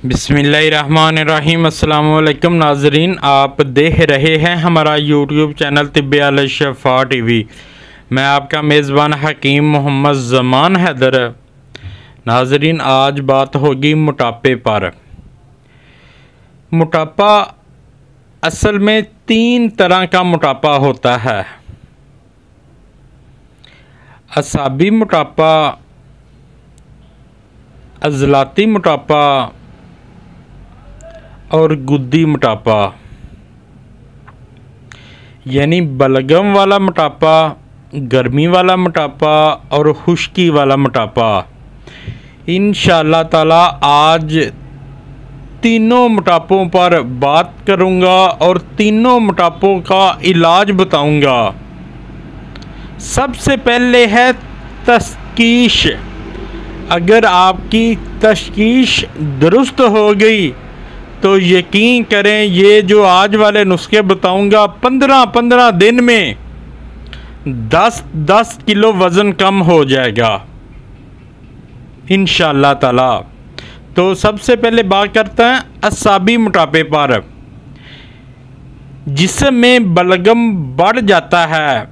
बिस्मिल्लाहिर्रहमानिर्रहीम। अस्सलाम वालेकुम नाजरीन, आप देख रहे हैं हमारा यूट्यूब चैनल तिब्बे अल शफा टीवी। मैं आपका मेज़बान हकीम मोहम्मद ज़मान हैदर। नाजरीन, आज बात होगी मोटापे पर। मोटापा असल में 3 तरह का मोटापा होता है। असाबी मोटापा, अज़लाती मोटापा और गुद्दी मोटापा, यानी बलगम वाला मोटापा, गर्मी वाला मोटापा और खुश्की वाला मोटापा। इंशाअल्लाह ताला आज तीनों मोटापों पर बात करूंगा और तीनों मोटापों का इलाज बताऊंगा। सबसे पहले है तशकीश। अगर आपकी तशकीश दुरुस्त हो गई तो यकीन करें, ये जो आज वाले नुस्खे बताऊंगा 15-15 दिन में 10-10 किलो वज़न कम हो जाएगा इंशाअल्लाह ताला। तो सबसे पहले बात करते हैं असाबी मोटापे पर। जिस्म में बलगम बढ़ जाता है,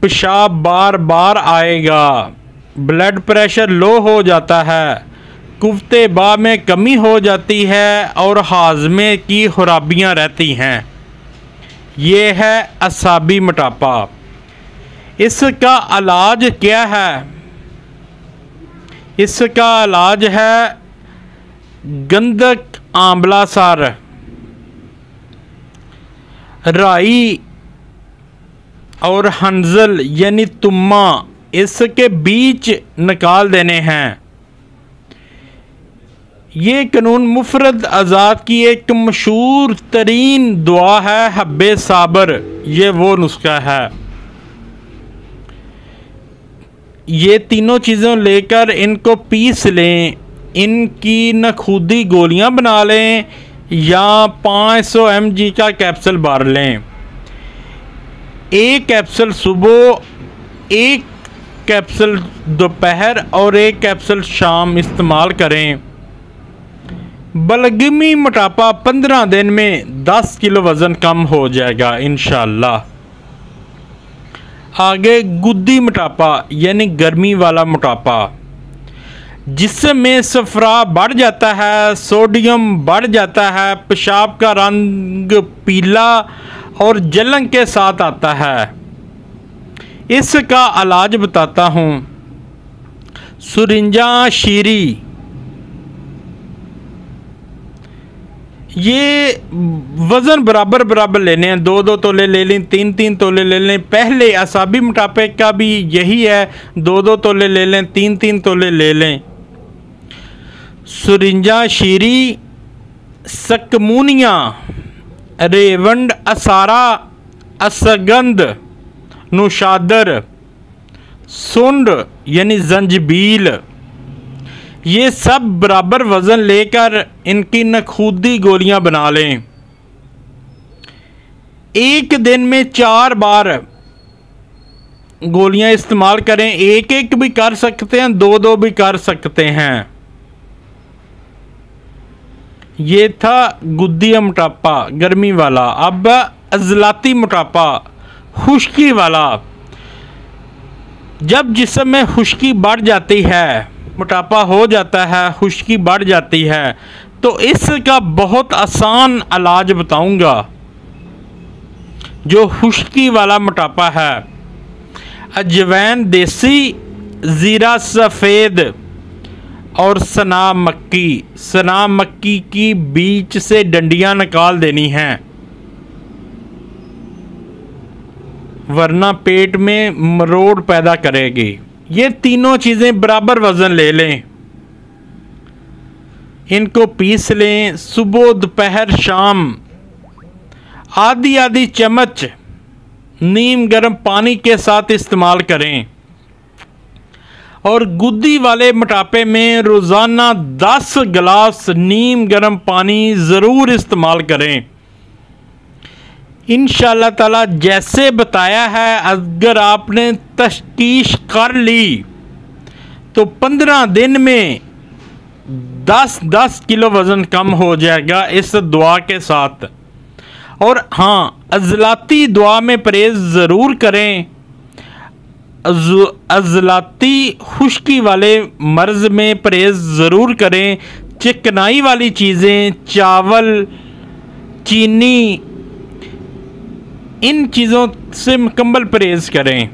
पेशाब बार बार आएगा, ब्लड प्रेशर लो हो जाता है, कुफ्ते बा में कमी हो जाती है और हाजमे की खराबियाँ रहती हैं। ये है असाबी मोटापा। इसका इलाज क्या है? इसका इलाज है गंधक आंवला सार, राई और हंजल यानी तुम्मा, इसके बीज निकाल देने हैं। ये कानून मुफरद आज़ाद की एक मशहूर तरीन दुआ है, हब्बे साबर। ये वो नुस्खा है। ये तीनों चीज़ों लेकर इनको पीस लें, इनकी नखूदी गोलियां बना लें या 500 mg का कैप्सूल भर लें। एक कैप्सूल सुबह, एक कैप्सूल दोपहर और एक कैप्सूल शाम इस्तेमाल करें। बलगमी मोटापा 15 दिन में 10 किलो वज़न कम हो जाएगा इंशाअल्लाह। आगे गुद्दी मोटापा यानी गर्मी वाला मोटापा। जिस्म में सफरा बढ़ जाता है, सोडियम बढ़ जाता है, पेशाब का रंग पीला और जलन के साथ आता है। इसका इलाज बताता हूँ। सुरिंजा शीरी, ये वज़न बराबर बराबर लेने हैं। 2-2 तोले ले लें, 3-3 तोले ले लें। पहले असाबी मोटापे का भी यही है, 2-2 तोले ले लें, 3-3 तोले ले लें। सुरिंजा शीरी, सकमूनिया, रेवंड, असारा, असगंध, नुशादर, सुंड यानी जंजबील, ये सब बराबर वज़न लेकर इनकी नखूदी गोलियां बना लें। एक दिन में 4 बार गोलियां इस्तेमाल करें। एक एक भी कर सकते हैं, 2-2 भी कर सकते हैं। ये था गुद्दी मोटापा गर्मी वाला। अब अज़लाती मोटापा खुश्की वाला। जब जिस्म में खुश्की बढ़ जाती है, मोटापा हो जाता है, खुश्की बढ़ जाती है, तो इसका बहुत आसान इलाज बताऊंगा। जो खुश्की वाला मोटापा है, अजवैन देसी, ज़ीरा सफ़ेद और सना मक्की। सना मक्की की बीच से डंडियां निकाल देनी हैं, वरना पेट में मरोड़ पैदा करेगी। ये तीनों चीज़ें बराबर वज़न ले लें, इनको पीस लें। सुबह दोपहर शाम आधी आधी चम्मच नीम गर्म पानी के साथ इस्तेमाल करें। और गुद्दी वाले मोटापे में रोज़ाना 10 गिलास नीम गर्म पानी ज़रूर इस्तेमाल करें इंशाअल्लाह ताला। जैसे बताया है, अगर आपने तशकीश कर ली तो 15 दिन में 10-10 किलो वज़न कम हो जाएगा इस दुआ के साथ। और हाँ, अज़लाती दुआ में परहेज़ ज़रूर करें। अज़लाती खुश्की वाले मर्ज़ में परहेज़ ज़रूर करें। चिकनाई वाली चीज़ें, चावल, चीनी, इन चीज़ों से मुकम्मल परहेज़ करें।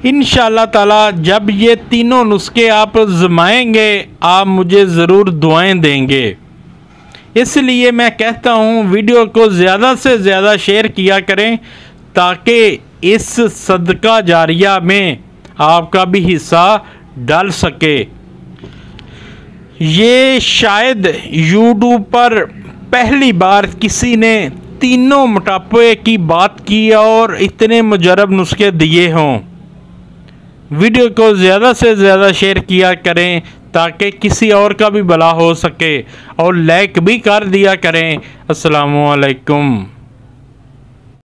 इंशाअल्लाह ताला जब ये तीनों नुस्खे आप आज़माएंगे, आप मुझे ज़रूर दुआएं देंगे। इसलिए मैं कहता हूँ वीडियो को ज़्यादा से ज़्यादा शेयर किया करें ताकि इस सदका जारिया में आपका भी हिस्सा डाल सके। ये शायद यूट्यूब पर पहली बार किसी ने तीनों मोटापे की बात की और इतने मुजरब नुस्खे दिए हों। वीडियो को ज़्यादा से ज़्यादा शेयर किया करें ताकि किसी और का भी भला हो सके और लाइक भी कर दिया करें। अस्सलामु अलैकुम।